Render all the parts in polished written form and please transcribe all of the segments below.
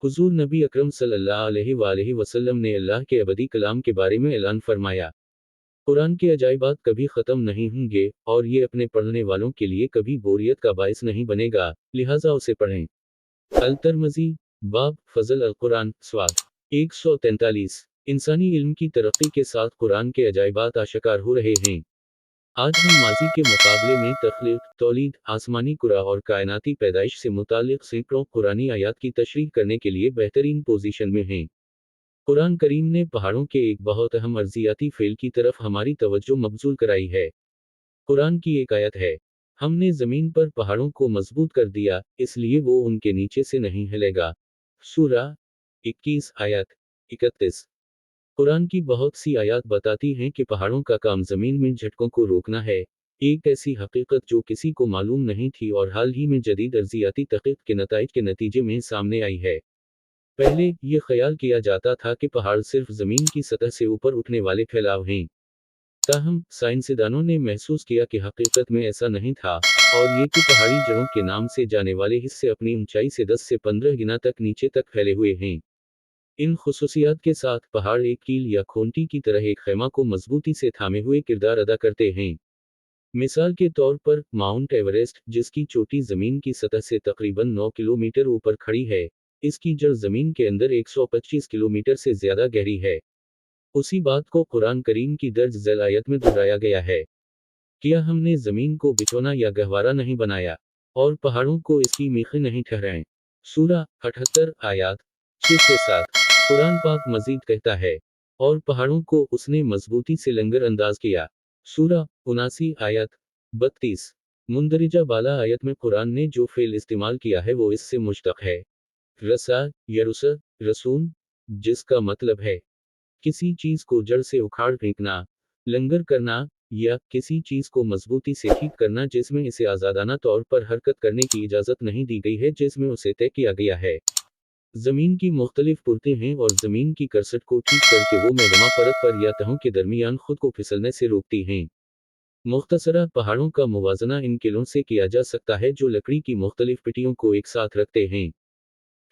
हुजूर नबी अकरम सल्लल्लाहु अलैहि वसल्लम ने अल्लाह के अबदी कलाम के बारे में ऐलान फरमाया, कुरान के अजाइबात कभी ख़त्म नहीं होंगे और ये अपने पढ़ने वालों के लिए कभी बोरियत का बायस नहीं बनेगा, लिहाजा उसे पढ़ें। अल-तिरमिज़ी, बाब फ़ज़ल अल-कुरान, स्वाद 143। इंसानी इल्म की तरक्की के साथ कुरान के अजाइबात आशकार हो रहे हैं। आज हम माजी के मुकाबले में तख्लीक, तौलीद, आसमानी कुरा और कायनाती पैदाइश से मुताल्लिक़ सैकड़ों कुरानी आयात की तशरीह करने के लिए बेहतरीन पोजीशन में हैं। कुरान करीम ने पहाड़ों के एक बहुत अहम अर्जियाती फेल की तरफ हमारी तवज्जो मबजूल कराई है। कुरान की एक आयत है, हमने ज़मीन पर पहाड़ों को मजबूत कर दिया, इसलिए वो उनके नीचे से नहीं हिलेगा। सूरा 21 आयत 31। कुरान की बहुत सी आयत बताती हैं कि पहाड़ों का काम ज़मीन में झटकों को रोकना है, एक ऐसी हकीकत जो किसी को मालूम नहीं थी और हाल ही में जदीद अर्जियाती तहक़ीक़ के नताइज के नतीजे में सामने आई है। पहले ये ख्याल किया जाता था कि पहाड़ सिर्फ ज़मीन की सतह से ऊपर उठने वाले फैलाव हैं। ताहम साइंसदानों ने महसूस किया कि हकीकत में ऐसा नहीं था, और ये कि पहाड़ी जड़ों के नाम से जाने वाले हिस्से अपनी ऊंचाई से 10 से 15 गुना तक नीचे तक फैले हुए हैं। इन खुसूसियात के साथ पहाड़ एक कील या खूंटी की तरह एक खैमा को मजबूती से थामे हुए किरदार अदा करते हैं। मिसाल के तौर पर माउंट एवरेस्ट, जिसकी चोटी ज़मीन की सतह से तकरीबन 9 किलोमीटर ऊपर खड़ी है, इसकी जड़ ज़मीन के अंदर 125 किलोमीटर से ज़्यादा गहरी है। उसी बात को कुरान करीम की दर्ज झैल आयत में दोहराया गया है। क्या हमने ज़मीन को बिछौना या गहवारा नहीं बनाया, और पहाड़ों को इसकी मीखें नहीं ठहराएं। सूरा 78 आयत 6 से 7। कुरान पाक मजीद कहता है, और पहाड़ों को उसने मजबूती से लंगर अंदाज किया। सूरा 79 आयत 32। मुंदरिजा बाला आयत में कुरान ने जो फेल इस्तेमाल किया है वो इससे मुश्तक है। रसा, यरुसा, रसून, जिसका मतलब है किसी चीज को जड़ से उखाड़ फेंकना, लंगर करना, या किसी चीज को मजबूती से ठीक करना जिसमें इसे आजादाना तौर पर हरकत करने की इजाजत नहीं दी गई है, जिसमें उसे तय किया गया है। जमीन की मुख्तलिफ पुरतें हैं और जमीन की करसट को ठीक करके वो मैगमा परत पर या तहों के दरमियान खुद को फिसलने से रोकती हैं। मुख्तसरा पहाड़ों का मुवाजना इन किलों से किया जा सकता है जो लकड़ी की मुख्तलिफ पिटियों को एक साथ रखते हैं।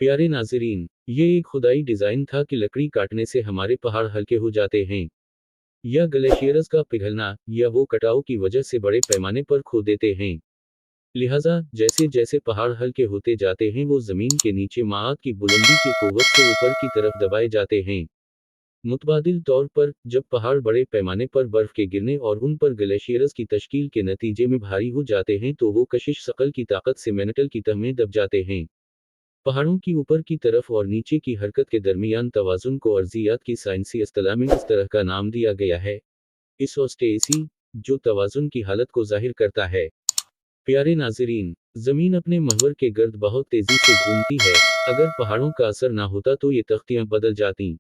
प्यारे नाज़रीन, ये एक खुदाई डिज़ाइन था कि लकड़ी काटने से हमारे पहाड़ हल्के हो जाते हैं, या ग्लेशियर्स का पिघलना, या वो कटाव की वजह से बड़े पैमाने पर खो देते हैं। लिहाजा जैसे जैसे पहाड़ हल्के होते जाते हैं वो ज़मीन के नीचे माआत की बुलंदी की कुव्वत से ऊपर की तरफ दबाए जाते हैं। मुतबादिल तौर पर, जब पहाड़ बड़े पैमाने पर बर्फ के गिरने और उन पर ग्लेशियर्स की तश्कील के नतीजे में भारी हो जाते हैं तो वो कशिश शकल की ताकत से मेटल की तह में दब जाते हैं। पहाड़ों की ऊपर की तरफ और नीचे की हरकत के दरमियान तवाज़ुन को अर्जियात की साइंसी इस्तिलाह में इस तरह का नाम दिया गया है, इसोस्टेसी, जो तवाज़ुन की हालत को जाहिर करता है। प्यारे नाज़रीन, ज़मीन अपने महवर के गर्द बहुत तेज़ी से घूमती है, अगर पहाड़ों का असर ना होता तो ये तख्तियाँ बदल जातीं।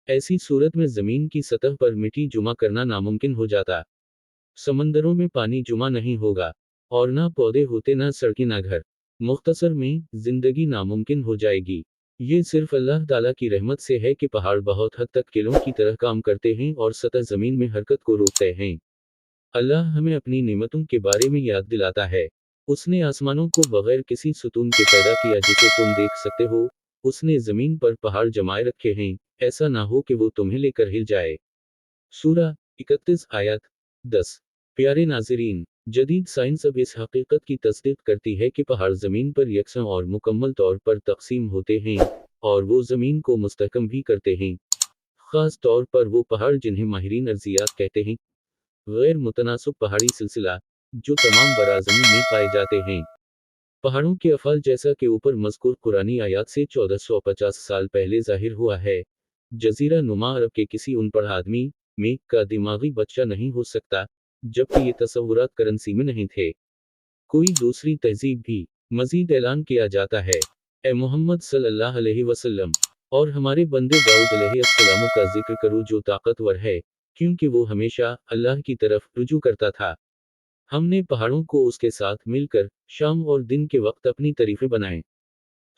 ऐसी सूरत में ज़मीन की सतह पर मिट्टी जुमा करना नामुमकिन हो जाता। समंदरों में पानी जुमा नहीं होगा, और ना पौधे होते, ना सड़कें, ना घर। मुख्तसर में, जिंदगी नामुमकिन हो जाएगी। ये सिर्फ अल्लाह ताला की रहमत से है कि पहाड़ बहुत हद तक किलों की तरह काम करते हैं और सतह ज़मीन में हरकत को रोकते हैं। अल्लाह हमें अपनी नेमतों के बारे में याद दिलाता है। उसने आसमानों को बगैर किसी सुतून के पैदा किया जिसे तुम देख सकते हो। उसने ज़मीन पर पहाड़ जमाए रखे हैं, ऐसा ना हो कि वो तुम्हें लेकर हिल जाए। सूरा 31 आयत 10। प्यारे नाज़रीन, जदीद साइंस अब इस हकीकत की तस्दीक करती है कि पहाड़ ज़मीन पर यकसा और मुकम्मल तौर पर तकसीम होते हैं, और वो ज़मीन को मुस्तहकम भी करते हैं। ख़ास तौर पर वो पहाड़ जिन्हें माहिरीन अर्जियात कहते हैं, गैर मुतनासिब पहाड़ी सिलसिला, जो तमाम बराज़मीन में पाए जाते हैं। पहाड़ों के अफ़ाल, जैसा कि ऊपर मज़कूर कुरानी आयात से 1450 साल पहले ज़ाहिर हुआ है, जज़ीरा नुमा अरब के किसी अनपढ़ आदमी में का दिमागी बच्चा नहीं हो सकता, जबकि ये तसव्वुरात करेंसी में नहीं थे। कोई दूसरी तहजीब भी। मजीद ऐलान किया जाता है, ए मोहम्मद सल्लल्लाहु अलैहि वसल्लम, और हमारे बंदे दाऊद अलैहिस्सलाम का जिक्र करो जो ताकतवर है, क्योंकि वो हमेशा अल्लाह की तरफ रुजू करता था। हमने पहाड़ों को उसके साथ मिलकर शाम और दिन के वक्त अपनी तरीफें बनाएं।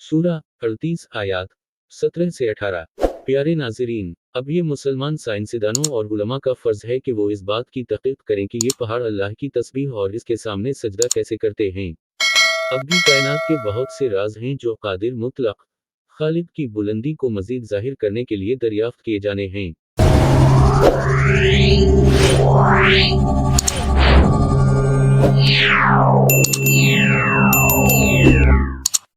सूरा 38 आयात 17 से 18। प्यारे नाज़रीन, अब ये मुसलमान साइंसदानों और उलमा का फ़र्ज़ है कि वो इस बात की तहक़ीक़ करें कि ये पहाड़ अल्लाह की तस्बीह और इसके सामने सजदा कैसे करते हैं। अब भी कायनात के बहुत से राज हैं जो कादिर मुतलक خالق کی بلندی کو مزید ظاہر کرنے کے لیے دریافت کیے جانے ہیں۔ Yeah.